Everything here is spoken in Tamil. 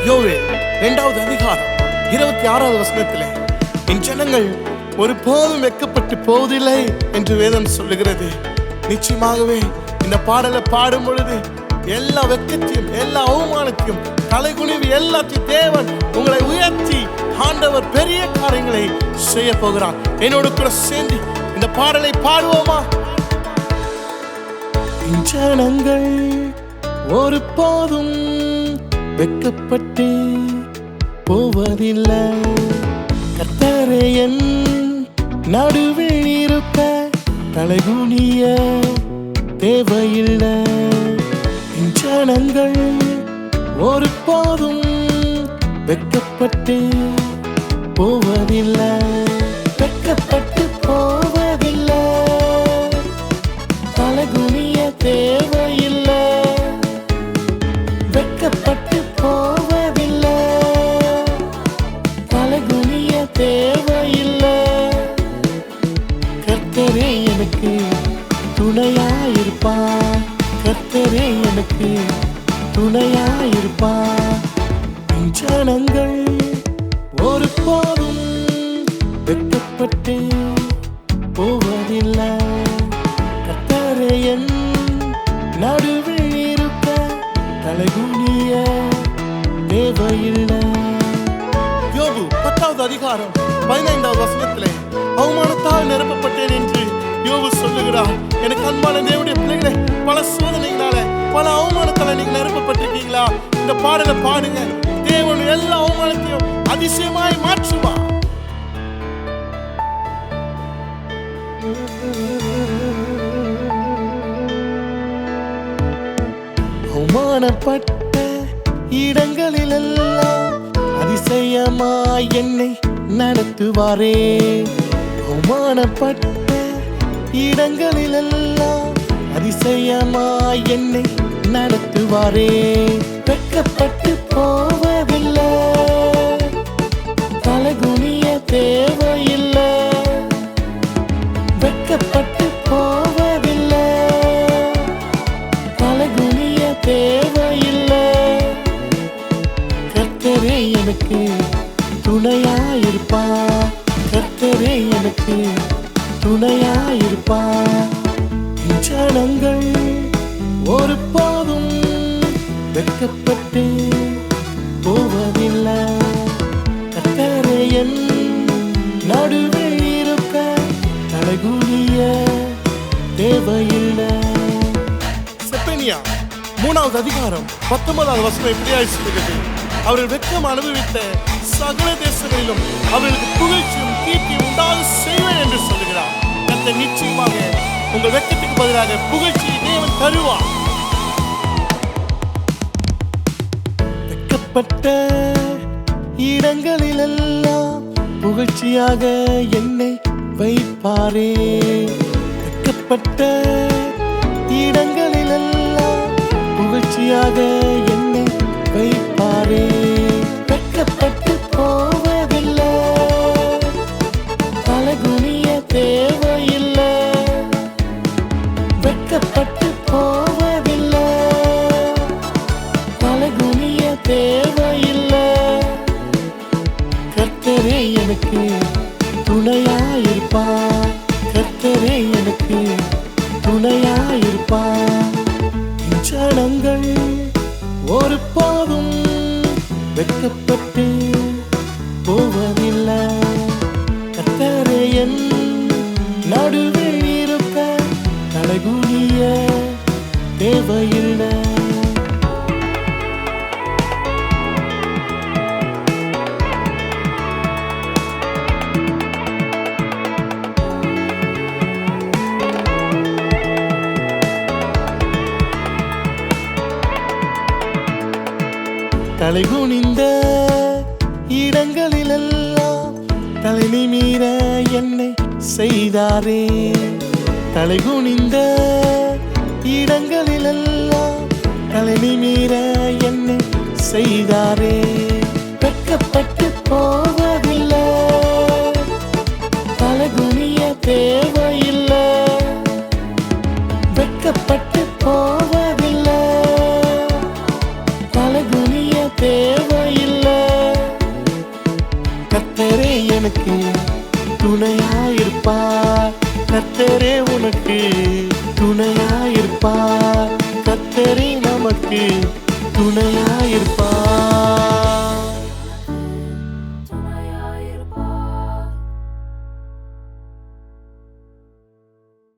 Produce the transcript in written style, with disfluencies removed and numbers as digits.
யோவேல் 2வது அதிகாரம் 26வது வசனத்திலே என் ஜனங்கள் ஒருபோதும் வெட்கப்பட்டு போவதில்லை என்று வேதம் சொல்லுகிறது. நிச்சயமாகவே இந்த பாடலை பாடும் பொழுது எல்லா வெட்கத்தையும் எல்லா அவமானத்தையும் தலைகுனிவு எல்லாத்தையும் தேவன் உங்களை உயர்த்தி ஆண்டவர் பெரிய காரியங்களை செய்ய போகிறார். என்னோடு கூட சேர்ந்து இந்த பாடலை பாடுவோமா? ஜனங்கள் ஒருபோதும் வெட்கப்பட்டு போவதில்லை, கர்த்தரே என் நடுவில் இருக்க தலைகுனிய தேவையில்லை. ஜனங்கள் ஒருபோதும் வெட்கப்பட்டு போவதில்லை, வெட்கப்பட்டு போவதில்லை, தலைகுனிய தேவையில்லை, வெட்கப்பட்டு போவதில்லை, தலைகுனிய தேவையில்லை. கர்த்தரே எனக்கு துணையாயிருப்பார், கர்த்தரே எனக்கு துணையாயிருப்பார். ஜனங்கள் ஒருபோதும் வெட்கப்பட்டு போவதில்லை, கர்த்தரே என் நடுவில் இருக்க தலைகுனிய தேவையில்லை. யோபு 10வது அதிகாரம் 15வது வசனத்திலே அவமானத்தால் நிரப்பப்பட்டேன் என்று யோபு சொல்லுகிறார். எனக்கு அன்பான தேவனுடைய பிள்ளைகளே, பல சோதனைகளால பல அவமானத்தால நீங்க நிரப்பப்பட்டிருக்கீங்களா? இந்த பாடலை பாடுங்க. தேவன் எல்லா அவமானத்தையும் அதிசயமாய் மாற்றுவா. அவமானப்பட்ட இடங்களிலெல்லாம் அதிசயமாய் என்னை நடத்துவாரே. அவமானப்பட்ட இடங்களிலெல்லாம் அதிசயமாய் என்னை நடத்துவாரே. வெட்கப்பட்டு போவதில்லை, தலைகுனிய தேவையில்லை, வெட்கப்பட்டு போவதில்லை, தலைகுனிய தேவையில்லை. கர்த்தரே எனக்கு துணையாயிருப்பார், கர்த்தரே எனக்கு துணையாயிருப்பார். ஜனங்கள் ஒருபோதும் வெட்கப்பட்டு போவதில்லை, கர்த்தரே என் நடுவில் இருக்க தலைகுனிய தேவையில்லை. செப்பனியா 3வது அதிகாரம் 19வது வசனம் இப்படியாய் சொல்கிறது. அவர்கள் வெட்கம் அனுபவித்த சகல தேசங்களிலும் அவர்களுக்கு புகழ்ச்சியும் கீர்த்தியும் உண்டாக செய்வேன் என்று சொல்லுகிறார். கர்த்தர் நிச்சயமாக உங்கள் வெட்கத்துக்கு பதிலாக புகழ்ச்சியை தேவன் தருவார். வெட்கப்பட்ட இடங்களிலெல்லாம் புகழ்ச்சியாக என்னை வைப்பாரே. வெட்கப்பட்ட இடங்களிலெல்லாம் புகழ்ச்சியாக என்னை வைப்பாரே. வெட்கப்பட்டு போவதில்லை, தலைகுனிய தேவையில்லை, வெட்கப்பட்டு போவதில்லை, தலைகுனிய தேவையில்லை. கர்த்தரே எனக்கு துணையாயிருப்பார், கர்த்தரே எனக்கு துணையாயிருப்பார். ஜனங்கள் ஒருபோதும் வெட்கப்பட்டு போவதில்லை, கர்த்தரே என் நடுவில் இருக்க தலைகுனிய தேவையில்லை. தலைகுனிந்த இடங்களிலெல்லாம் தலை நிமிர என்னை செய்தாரே. தலைகுனிந்த இடங்களிலெல்லாம் தலை நிமிர என்னை செய்தாரே. வெட்கப்பட்டு போவதில்லை, தலைகுனிய தேவையில்லை, வெட்கப்பட்டு போவதில்லை, தலைகுனிய தேவையில்லை. நமக்கு துணையாயிருப்பார். கர்த்தரே உனக்கு துணையாயிருப்பார். கர்த்தரே நமக்கு துணையாயிருப்பார்.